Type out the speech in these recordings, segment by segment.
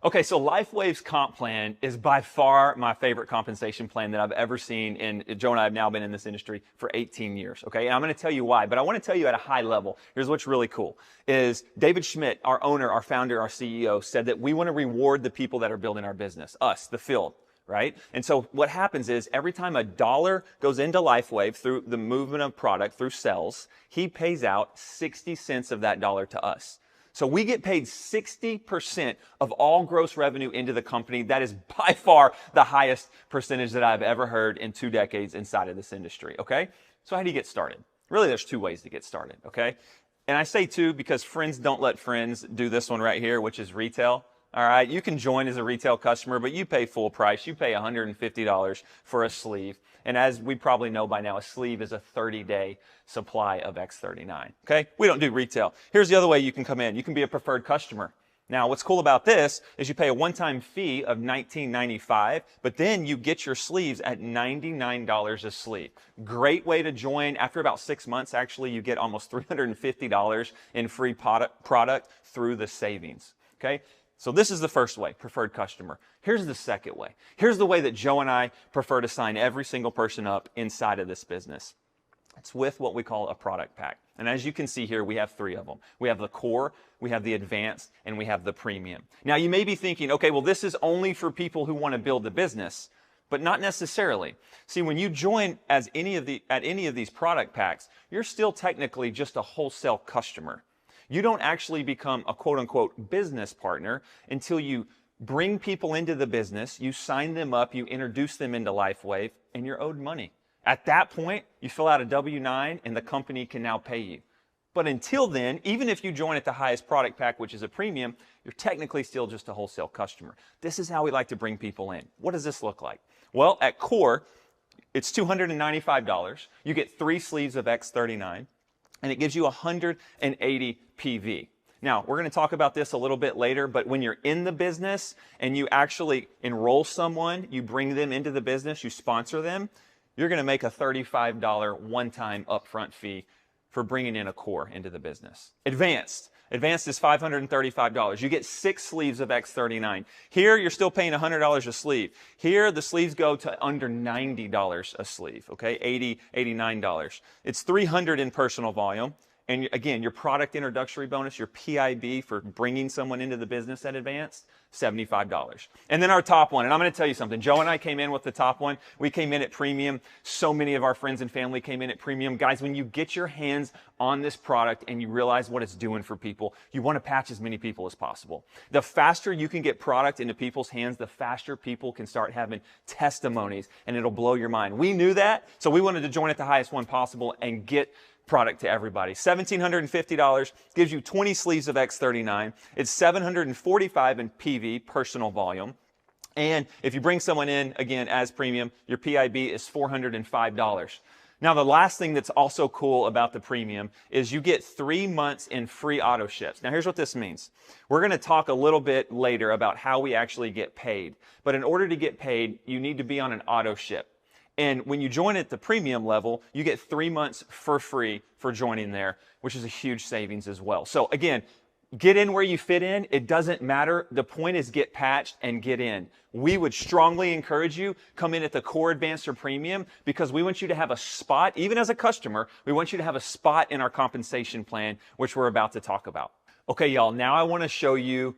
Okay, so LifeWave's comp plan is by far my favorite compensation plan that I've ever seen. And Joe and I have now been in this industry for 18 years. Okay, and I'm going to tell you why, but I want to tell you at a high level. Here's what's really cool: is David Schmidt, our owner, our founder, our CEO, said that we want to reward the people that are building our business, us, the field. Right? And so what happens is every time a dollar goes into LifeWave through the movement of product, through sales, he pays out 60 cents of that dollar to us. So we get paid 60% of all gross revenue into the company. That is by far the highest percentage that I've ever heard in 2 decades inside of this industry, okay? So how do you get started? Really, there's 2 ways to get started, okay? And I say 2 because friends don't let friends do this one right here, which is retail. All right, you can join as a retail customer, but you pay full price. You pay $150 for a sleeve. And as we probably know by now, a sleeve is a 30-day supply of X39. Okay, we don't do retail. Here's the other way you can come in. You can be a preferred customer. Now, what's cool about this is you pay a one-time fee of $19.95, but then you get your sleeves at $99 a sleeve. Great way to join. After about 6 months, actually, you get almost $350 in free product through the savings. Okay. So this is the first way, preferred customer. Here's the second way. Here's the way that Joe and I prefer to sign every single person up inside of this business. It's with what we call a product pack. And as you can see here, we have 3 of them. We have the core, we have the advanced, and we have the premium. Now you may be thinking, okay, well this is only for people who want to build a business, but not necessarily. See, when you join as any of these product packs, you're still technically just a wholesale customer. You don't actually become a quote-unquote business partner until you bring people into the business, you sign them up, you introduce them into LifeWave, and you're owed money. At that point, you fill out a W-9 and the company can now pay you. But until then, even if you join at the highest product pack, which is a premium, you're technically still just a wholesale customer. This is how we like to bring people in. What does this look like? Well, at core, it's $295. You get 3 sleeves of X39. And it gives you 180 PV. Now, we're going to talk about this a little bit later, but when you're in the business and you actually enroll someone, you bring them into the business, you sponsor them, you're going to make a $35 one-time upfront fee for bringing in a core into the business. Advanced is $535. You get 6 sleeves of X39. Here, you're still paying $100 a sleeve. Here, the sleeves go to under $90 a sleeve, okay? $80, $89. It's $300 in personal volume. And again, your product introductory bonus, your PIB for bringing someone into the business at advanced, $75. And then our top one, and I'm going to tell you something. Joe and I came in with the top one. We came in at premium. So many of our friends and family came in at premium. Guys, when you get your hands on this product and you realize what it's doing for people, you want to patch as many people as possible. The faster you can get product into people's hands, the faster people can start having testimonies, and it'll blow your mind. We knew that, so we wanted to join at the highest one possible and get product to everybody. $1,750 gives you 20 sleeves of X39. It's $745 in PV, personal volume. And if you bring someone in, again, as premium, your PIB is $405. Now, the last thing that's also cool about the premium is you get 3 months in free auto ships. Now, here's what this means. We're going to talk a little bit later about how we actually get paid. But in order to get paid, you need to be on an auto ship. And when you join at the premium level, you get 3 months for free for joining there, which is a huge savings as well. So again, get in where you fit in. It doesn't matter. The point is get patched and get in. We would strongly encourage you, come in at the core, advanced, or premium, because we want you to have a spot, even as a customer, we want you to have a spot in our compensation plan, which we're about to talk about. Okay, y'all, now I want to show you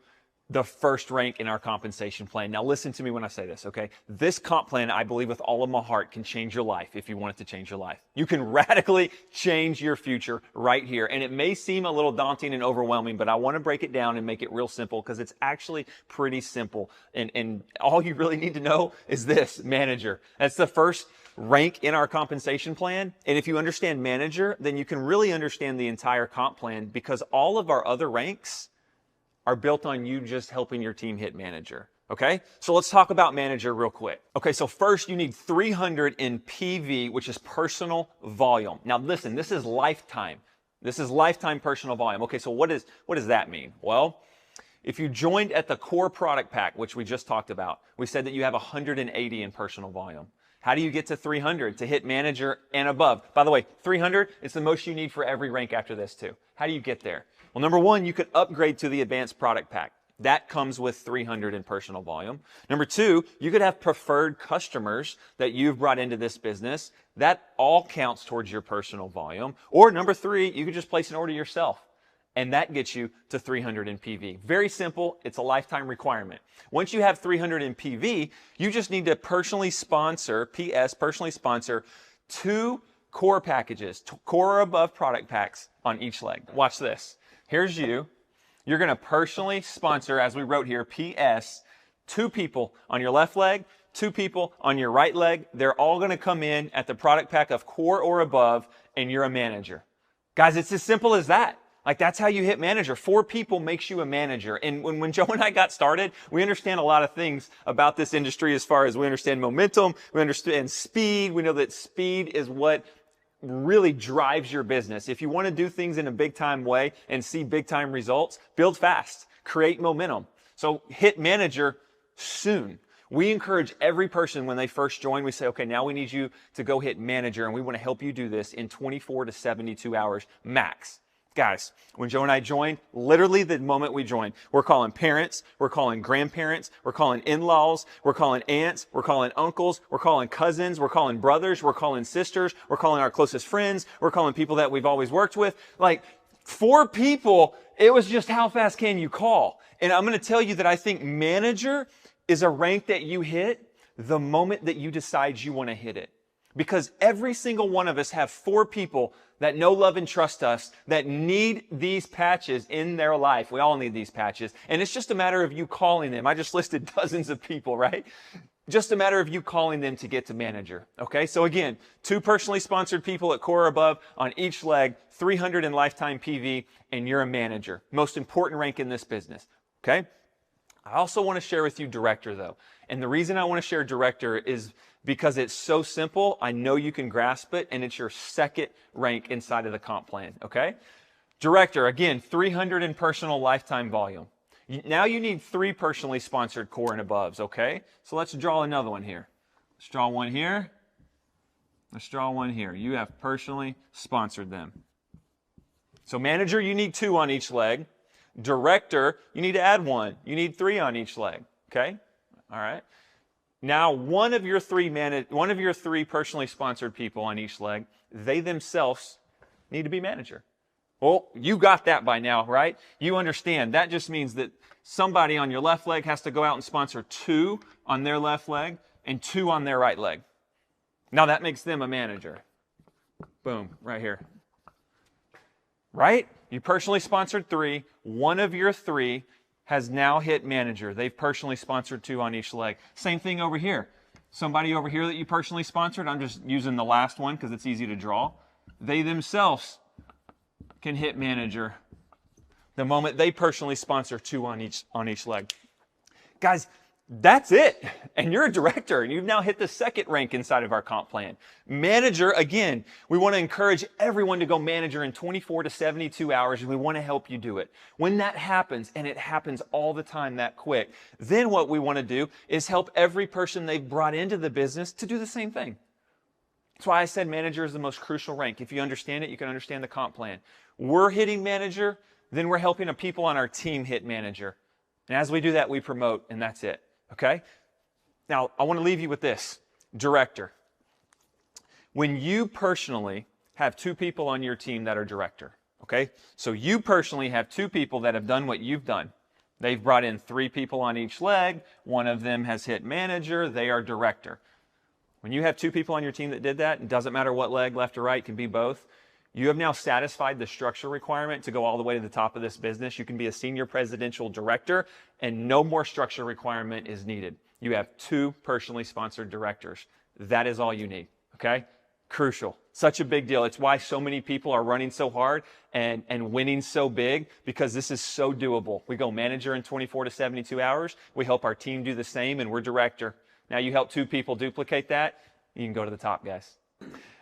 the first rank in our compensation plan. Now listen to me when I say this, okay? This comp plan, I believe with all of my heart, can change your life if you want it to change your life. You can radically change your future right here. And it may seem a little daunting and overwhelming, but I want to break it down and make it real simple because it's actually pretty simple. And all you really need to know is this, manager. That's the first rank in our compensation plan. And if you understand manager, then you can really understand the entire comp plan, because all of our other ranks are built on you just helping your team hit manager. Okay, so let's talk about manager real quick. Okay, so first you need 300 in PV, which is personal volume. Now listen, this is lifetime. This is lifetime personal volume. Okay, so what does that mean? Well, if you joined at the core product pack, which we just talked about, we said that you have 180 in personal volume. How do you get to 300 to hit manager and above? By the way, 300 is the most you need for every rank after this too. How do you get there? Well, number one, you could upgrade to the advanced product pack. That comes with 300 in personal volume. Number two, you could have preferred customers that you've brought into this business. That all counts towards your personal volume. Or number three, you could just place an order yourself. And that gets you to 300 in PV. Very simple. It's a lifetime requirement. Once you have 300 in PV, you just need to personally sponsor, personally sponsor 2 core packages, core or above product packs on each leg. Watch this. Here's you. You're going to personally sponsor, as we wrote here, PS, 2 people on your left leg, 2 people on your right leg. They're all going to come in at the product pack of core or above, and you're a manager. Guys, it's as simple as that. Like, that's how you hit manager. 4 people makes you a manager. And when Joe and I got started, we understand a lot of things about this industry as far as we understand momentum, we understand speed. We know that speed is what really drives your business. If you want to do things in a big time way and see big time results, build fast, create momentum. So hit manager soon. We encourage every person when they first join, we say, okay, now we need you to go hit manager, and we want to help you do this in 24 to 72 hours max. Guys, when Joe and I joined, literally the moment we joined, we're calling parents, we're calling grandparents, we're calling in-laws, we're calling aunts, we're calling uncles, we're calling cousins, we're calling brothers, we're calling sisters, we're calling our closest friends, we're calling people that we've always worked with. Like 4 people, it was just how fast can you call? And I'm going to tell you that I think manager is a rank that you hit the moment that you decide you want to hit it. Because every single one of us have 4 people that know, love, and trust us that need these patches in their life. We all need these patches. And it's just a matter of you calling them. I just listed dozens of people, right? Just a matter of you calling them to get to manager. Okay? So again, 2 personally sponsored people at core or above on each leg, 300 in lifetime PV, and you're a manager. Most important rank in this business. Okay? I also want to share with you director though. And the reason I want to share director is because it's so simple. I know you can grasp it, and it's your second rank inside of the comp plan, okay? Director, again, 300 in personal lifetime volume. Now you need 3 personally sponsored core and aboves, okay? So let's draw another one here. Let's draw one here. Let's draw one here. You have personally sponsored them. So manager, you need 2 on each leg. Director, you need to add 1. You need 3 on each leg, okay? All right. Now, one of your 3 personally sponsored people on each leg, they themselves need to be manager. Well, you got that by now, right? You understand. That just means that somebody on your left leg has to go out and sponsor 2 on their left leg and 2 on their right leg. Now, that makes them a manager. Boom, right here. Right? You personally sponsored 3. One of your 3 has now hit manager. They've personally sponsored 2 on each leg. Same thing over here. Somebody over here that you personally sponsored, I'm just using the last one because it's easy to draw. They themselves can hit manager the moment they personally sponsor 2 on each leg. Guys, that's it. And you're a director, and you've now hit the second rank inside of our comp plan. Manager, again, we want to encourage everyone to go manager in 24 to 72 hours, and we want to help you do it. When that happens, and it happens all the time that quick, then what we want to do is help every person they've brought into the business to do the same thing. That's why I said manager is the most crucial rank. If you understand it, you can understand the comp plan. We're hitting manager, then we're helping the people on our team hit manager. And as we do that, we promote, and that's it. Okay? Now, I want to leave you with this. Director. When you personally have 2 people on your team that are director, okay? So you personally have 2 people that have done what you've done. They've brought in 3 people on each leg. One of them has hit manager. They are director. When you have 2 people on your team that did that, it doesn't matter what leg, left or right, can be both. You have now satisfied the structure requirement to go all the way to the top of this business. You can be a senior presidential director, and no more structure requirement is needed. You have 2 personally sponsored directors. That is all you need, okay? Crucial. Such a big deal. It's why so many people are running so hard and winning so big, because this is so doable. We go manager in 24 to 72 hours. We help our team do the same, and we're director. Now you help 2 people duplicate that, you can go to the top, guys.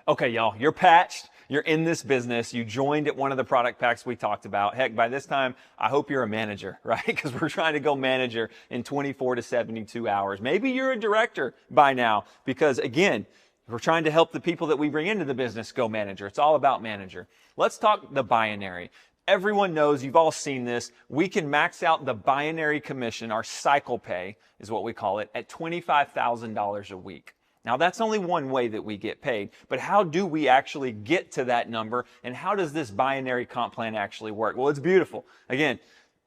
Okay, y'all, you're patched. You're in this business. You joined at one of the product packs we talked about. Heck, by this time, I hope you're a manager, right? Because we're trying to go manager in 24 to 72 hours. Maybe you're a director by now, because again, we're trying to help the people that we bring into the business go manager. It's all about manager. Let's talk the binary. everyone knows, you've all seen this, we can max out the binary commission, our cycle pay is what we call it, at $25,000 a week. Now, that's only one way that we get paid, but how do we actually get to that number, and how does this binary comp plan actually work? Well, it's beautiful. Again,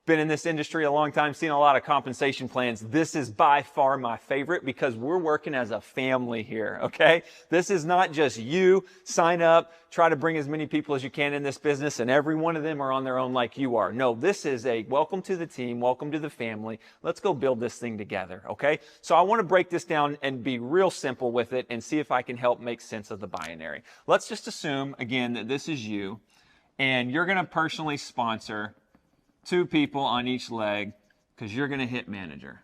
been in this industry a long time, seen a lot of compensation plans. This is by far my favorite because we're working as a family here, okay? This is not just you sign up, try to bring as many people as you can in this business, and every one of them are on their own like you are. No, this is a welcome to the team, welcome to the family. Let's go build this thing together, okay? So I want to break this down and be real simple with it and see if I can help make sense of the binary. Let's just assume, again, that this is you, and you're going to personally sponsor 2 people on each leg because you're going to hit manager.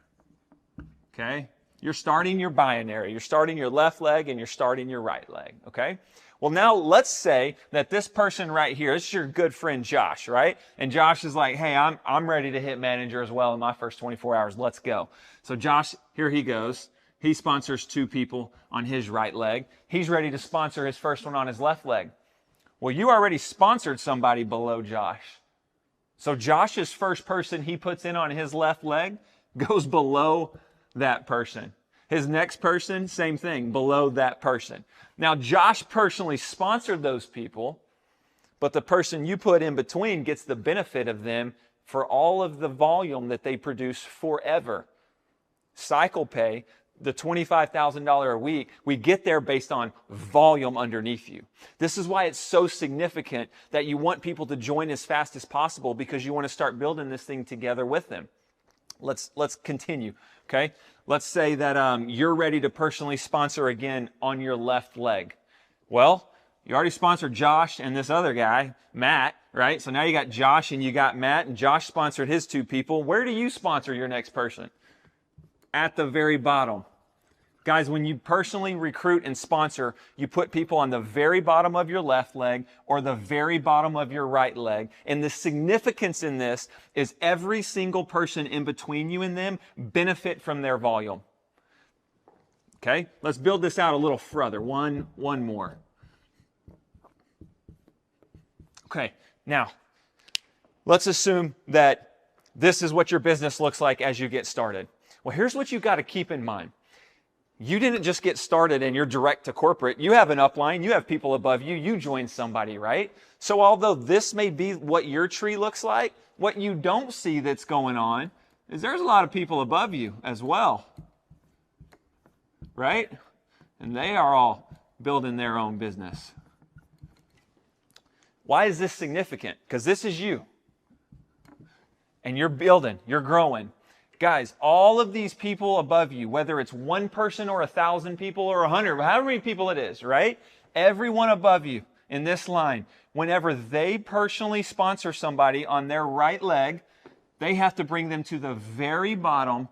Okay? You're starting your binary. You're starting your left leg and you're starting your right leg. Okay? Well, now let's say that this person right here, this is your good friend Josh, right? And Josh is like, hey, I'm ready to hit manager as well in my first 24 hours. Let's go. So Josh, here he goes. He sponsors 2 people on his right leg. He's ready to sponsor his first one on his left leg. Well, you already sponsored somebody below Josh. So Josh's first person he puts in on his left leg goes below that person. His next person, same thing, below that person. Now, Josh personally sponsored those people, but the person you put in between gets the benefit of them for all of the volume that they produce forever. Cycle pay, the $25,000 a week, we get there based on volume underneath you. This is why it's so significant that you want people to join as fast as possible because you want to start building this thing together with them. Let's continue, okay? Let's say that you're ready to personally sponsor again on your left leg. Well, you already sponsored Josh and this other guy, Matt, right? So now you got Josh and you got Matt, and Josh sponsored his 2 people. Where do you sponsor your next person? At the very bottom. Guys, when you personally recruit and sponsor, you put people on the very bottom of your left leg or the very bottom of your right leg. And the significance in this is every single person in between you and them benefit from their volume. Okay, let's build this out a little further. One more. Okay, now, let's assume that this is what your business looks like as you get started. Well, here's what you got to keep in mind. You didn't just get started and you're direct to corporate. You have an upline. You have people above you. You joined somebody, right? So although this may be what your tree looks like, what you don't see that's going on is there's a lot of people above you as well, right? And they are all building their own business. Why is this significant? Because this is you. And you're building, you're growing. Guys, all of these people above you, whether it's 1 person or 1,000 people or 100, however many people it is, right? Everyone above you in this line, whenever they personally sponsor somebody on their right leg, they have to bring them to the very bottom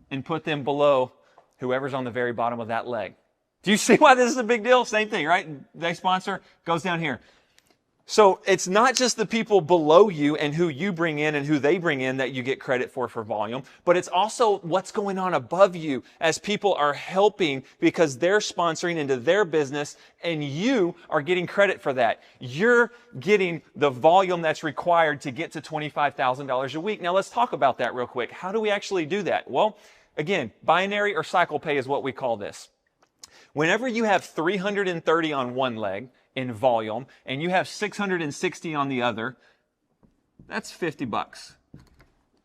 and put them below whoever's on the very bottom of that leg. Do you see why this is a big deal? Same thing, right? They sponsor, goes down here. So it's not just the people below you and who you bring in and who they bring in that you get credit for volume, but it's also what's going on above you as people are helping because they're sponsoring into their business and you are getting credit for that. You're getting the volume that's required to get to $25,000 a week. Now let's talk about that real quick. How do we actually do that? Well, again, binary or cycle pay is what we call this. Whenever you have 330 on one leg, in volume, and you have 660 on the other, that's $50.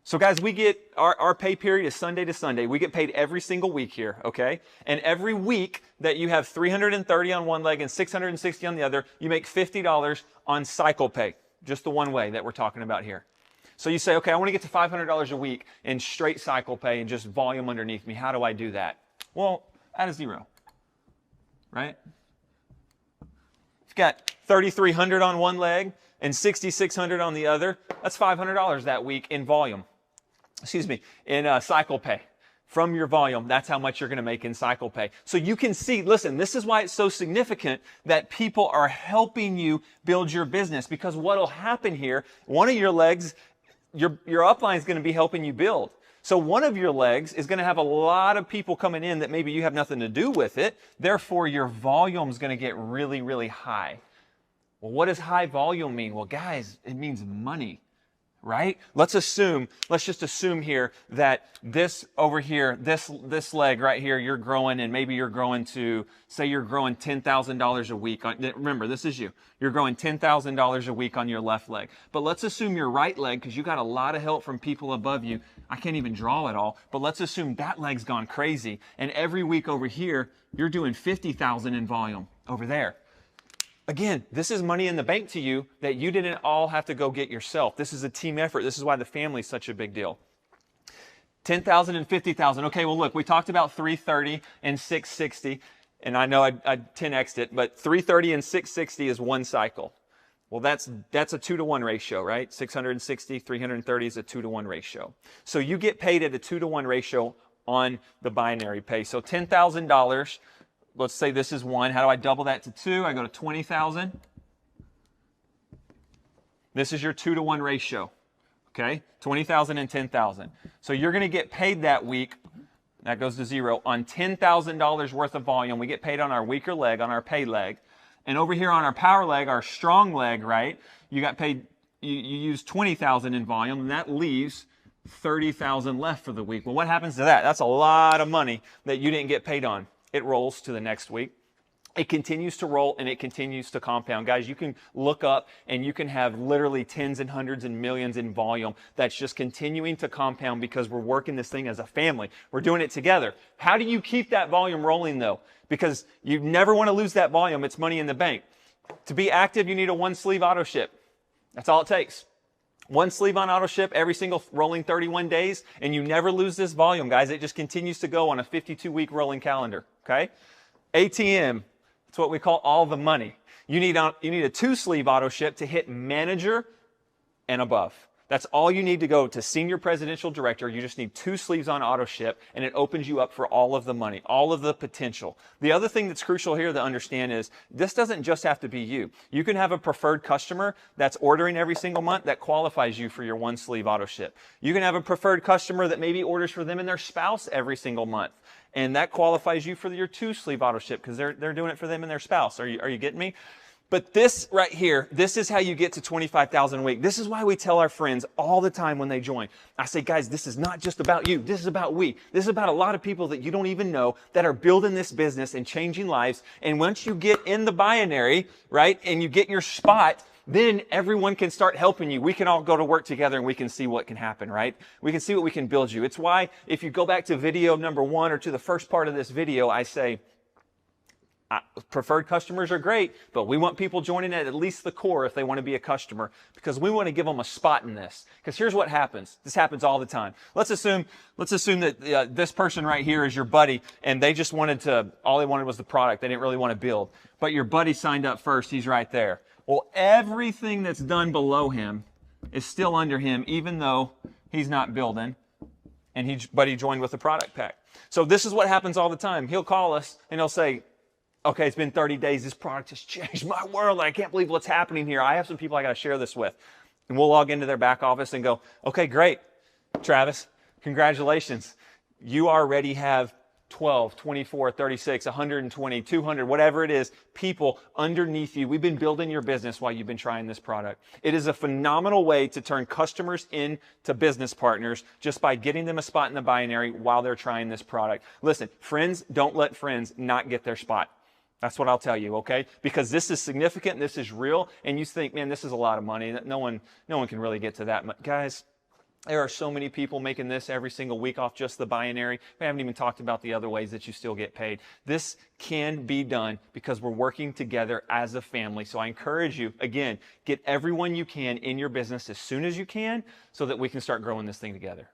So guys, we get, our pay period is Sunday to Sunday. We get paid every single week here, okay? And every week that you have 330 on one leg and 660 on the other, you make $50 on cycle pay, just the one way that we're talking about here. So you say, okay, I want to get to $500 a week in straight cycle pay and just volume underneath me. How do I do that? Well, add a 0, right? You've got 3,300 on one leg and 6,600 on the other. That's $500 that week in volume. Excuse me, in cycle pay. From your volume, that's how much you're going to make in cycle pay. So you can see, listen, this is why it's so significant that people are helping you build your business, because what will happen here, one of your legs, your upline is going to be helping you build. So one of your legs is going to have a lot of people coming in that maybe you have nothing to do with it. Therefore, your volume is going to get really, really high. Well, what does high volume mean? Well, guys, it means money, right? Let's just assume here that this over here, this leg right here, you're growing, and maybe you're growing to, say you're growing $10,000 a week. Remember, this is you. You're growing $10,000 a week on your left leg. But let's assume your right leg, because you got a lot of help from people above you. I can't even draw it all, but let's assume that leg's gone crazy. And every week over here, you're doing 50,000 in volume over there. Again, this is money in the bank to you that you didn't all have to go get yourself. This is a team effort. This is why the family is such a big deal. 10,000 and 50,000. Okay, well, look, we talked about 330 and 660, and I know I 10x'd it, but 330 and 660 is one cycle. Well, that's a 2-to-1 ratio, right? 660, 330 is a 2-to-1 ratio. So you get paid at a 2-to-1 ratio on the binary pay. So $10,000. Let's say this is 1. How do I double that to 2? I go to 20,000. This is your 2-to-1 ratio, okay? 20,000 and 10,000. So you're going to get paid that week, that goes to 0, on $10,000 worth of volume. We get paid on our weaker leg, on our pay leg. And over here on our power leg, our strong leg, right, you got paid, you use 20,000 in volume, and that leaves 30,000 left for the week. Well, what happens to that? That's a lot of money that you didn't get paid on. It rolls to the next week. It continues to roll, and it continues to compound. Guys, you can look up and you can have literally tens and hundreds and millions in volume that's just continuing to compound because we're working this thing as a family. We're doing it together. How do you keep that volume rolling though? Because you never want to lose that volume. It's money in the bank. To be active, you need a 1-sleeve auto ship. That's all it takes. 1 sleeve on auto ship every single rolling 31 days, and you never lose this volume, guys. It just continues to go on a 52-week rolling calendar, okay? ATM, that's what we call all the money. You need a 2-sleeve auto ship to hit manager and above. That's all you need to go to senior presidential director. You just need 2 sleeves on auto ship, and it opens you up for all of the money, all of the potential. The other thing that's crucial here to understand is this doesn't just have to be you. You can have a preferred customer that's ordering every single month that qualifies you for your 1-sleeve auto ship. You can have a preferred customer that maybe orders for them and their spouse every single month, and that qualifies you for your 2-sleeve auto ship because they're doing it for them and their spouse. Are you getting me? But this right here, this is how you get to 25,000 a week. This is why we tell our friends all the time when they join. I say, guys, this is not just about you. This is about we. This is about a lot of people that you don't even know that are building this business and changing lives. And once you get in the binary, right, and you get your spot, then everyone can start helping you. We can all go to work together and we can see what can happen, right? We can see what we can build you. It's why if you go back to video number 1 or to the first part of this video, I say, preferred customers are great, but we want people joining at least the core if they want to be a customer, because we want to give them a spot in this. Because here's what happens. This happens all the time. Let's assume that this person right here is your buddy, and they just all they wanted was the product. They didn't really want to build. But your buddy signed up first. He's right there. Well, everything that's done below him is still under him, even though he's not building, but he joined with the product pack. So this is what happens all the time. He'll call us, and he'll say, okay, it's been 30 days. This product has changed my world. I can't believe what's happening here. I have some people I got to share this with. And we'll log into their back office and go, okay, great. Travis, congratulations. You already have 12, 24, 36, 120, 200, whatever it is, people underneath you. We've been building your business while you've been trying this product. It is a phenomenal way to turn customers into business partners just by getting them a spot in the binary while they're trying this product. Listen, friends don't let friends not get their spot. That's what I'll tell you, okay? Because this is significant, this is real, and you think, man, this is a lot of money. No one can really get to that much. Guys, there are so many people making this every single week off just the binary. We haven't even talked about the other ways that you still get paid. This can be done because we're working together as a family. So I encourage you, again, get everyone you can in your business as soon as you can so that we can start growing this thing together.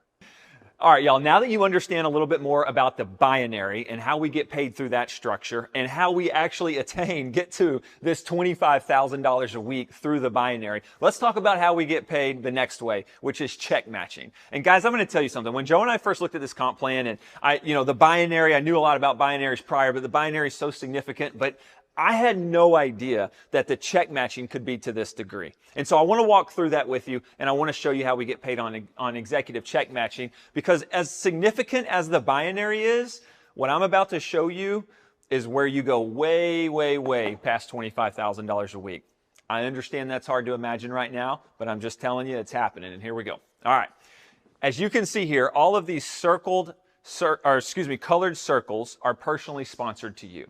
All right, y'all, now that you understand a little bit more about the binary and how we get paid through that structure and how we actually get to this $25,000 a week through the binary, let's talk about how we get paid the next way, which is check matching. And guys, I'm going to tell you something. When Joe and I first looked at this comp plan and the binary, I knew a lot about binaries prior, but the binary is so significant, but I had no idea that the check matching could be to this degree. And so I want to walk through that with you, and I want to show you how we get paid on executive check matching, because as significant as the binary is, what I'm about to show you is where you go way, way, way past $25,000 a week. I understand that's hard to imagine right now, but I'm just telling you it's happening, and here we go. All right. As you can see here, all of these colored circles are personally sponsored to you.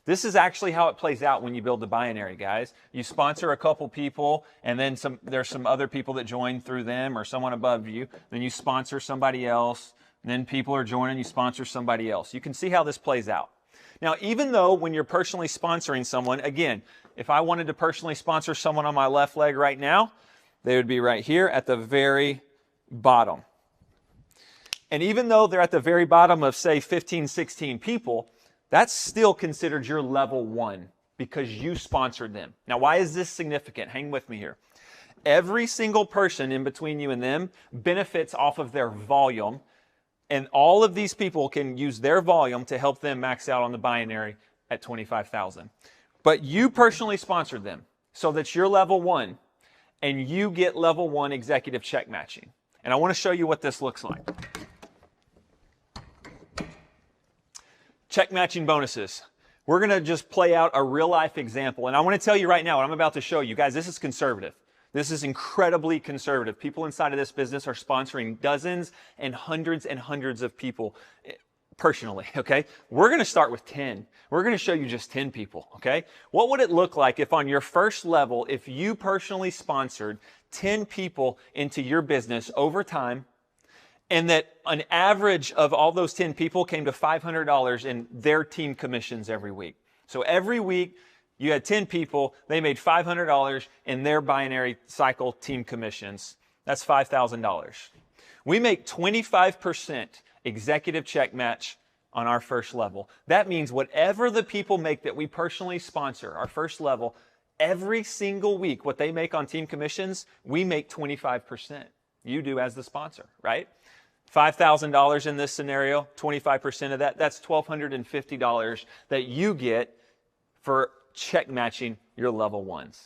This is actually how it plays out when you build the binary, guys. You sponsor a couple people, and then there's some other people that join through them or someone above you. Then you sponsor somebody else. And then people are joining, you sponsor somebody else. You can see how this plays out. Now, even though when you're personally sponsoring someone, again, if I wanted to personally sponsor someone on my left leg right now, they would be right here at the very bottom. And even though they're at the very bottom of, say, 15, 16 people, that's still considered your level 1 because you sponsored them. Now, why is this significant? Hang with me here. Every single person in between you and them benefits off of their volume, and all of these people can use their volume to help them max out on the binary at 25,000. But you personally sponsored them, so that's your level 1, and you get level 1 executive check matching. And I want to show you what this looks like. Check matching bonuses. We're going to just play out a real life example. And I want to tell you right now what I'm about to show you. Guys, this is conservative. This is incredibly conservative. People inside of this business are sponsoring dozens and hundreds of people personally, okay? We're going to start with 10. We're going to show you just 10 people, okay? What would it look like if on your first level, if you personally sponsored 10 people into your business over time, and that an average of all those 10 people came to $500 in their team commissions every week? So every week, you had 10 people, they made $500 in their binary cycle team commissions. That's $5,000. We make 25% executive check match on our first level. That means whatever the people make that we personally sponsor, our first level, every single week, what they make on team commissions, we make 25%. You do as the sponsor, right? $5,000 in this scenario, 25% of that, that's $1,250 that you get for check matching your level 1s.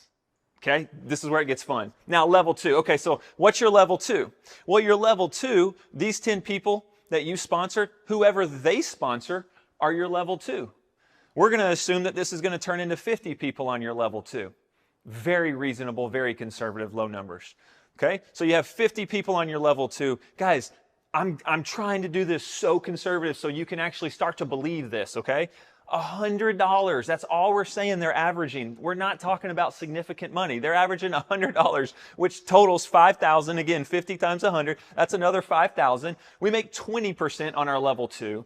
Okay, this is where it gets fun. Now, level 2. Okay, so what's your level 2? Well, your level 2, these 10 people that you sponsored, whoever they sponsor, are your level 2. We're going to assume that this is going to turn into 50 people on your level 2. Very reasonable, very conservative, low numbers. Okay, so you have 50 people on your level 2. Guys, I'm trying to do this so conservative so you can actually start to believe this, okay? $100, that's all we're saying they're averaging. We're not talking about significant money. They're averaging $100, which totals $5,000. Again, 50 times 100, that's another $5,000. We make 20% on our level 2,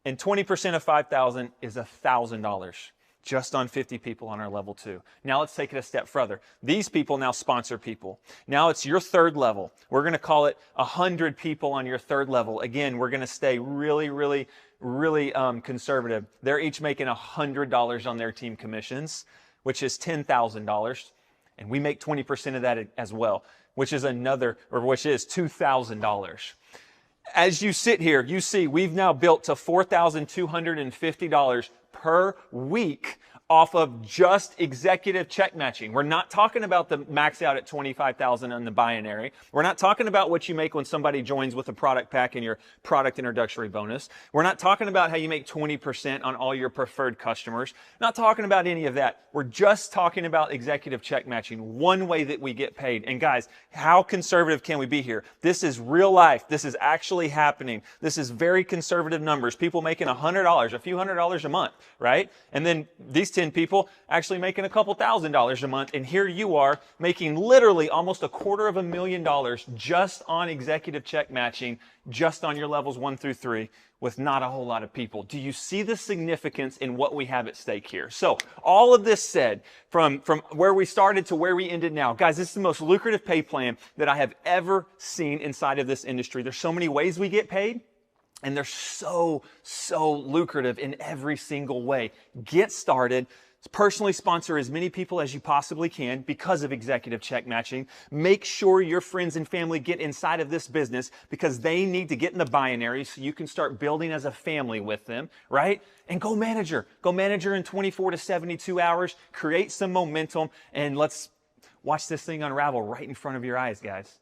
and 20% of $5,000 is $1,000. Just on 50 people on our level 2. Now let's take it a step further. These people now sponsor people. Now it's your third level. We're going to call it 100 people on your third level. Again, we're going to stay really conservative. They're each making $100 on their team commissions, which is $10,000. And we make 20% of that as well, which is $2,000. As you sit here, you see we've now built to $4,250 per week off of just executive check matching. We're not talking about the max out at $25,000 on the binary. We're not talking about what you make when somebody joins with a product pack and your product introductory bonus. We're not talking about how you make 20% on all your preferred customers. Not talking about any of that. We're just talking about executive check matching, one way that we get paid. And guys, how conservative can we be here? This is real life. This is actually happening. This is very conservative numbers. People making $100, a few $100s a month, right? And then these 10 people actually making a couple $1,000s a month, and here you are making literally almost $250,000 just on executive check matching, just on your levels 1 through 3, with not a whole lot of people. Do you see the significance in what we have at stake here? So all of this said, from where we started to where we ended now, guys, this is the most lucrative pay plan that I have ever seen inside of this industry. There's so many ways we get paid, and they're so lucrative in every single way. Get started. Personally sponsor as many people as you possibly can because of executive check matching. Make sure your friends and family get inside of this business because they need to get in the binary so you can start building as a family with them, right? And go manager. Go manager in 24 to 72 hours. Create some momentum, and let's watch this thing unravel right in front of your eyes, guys.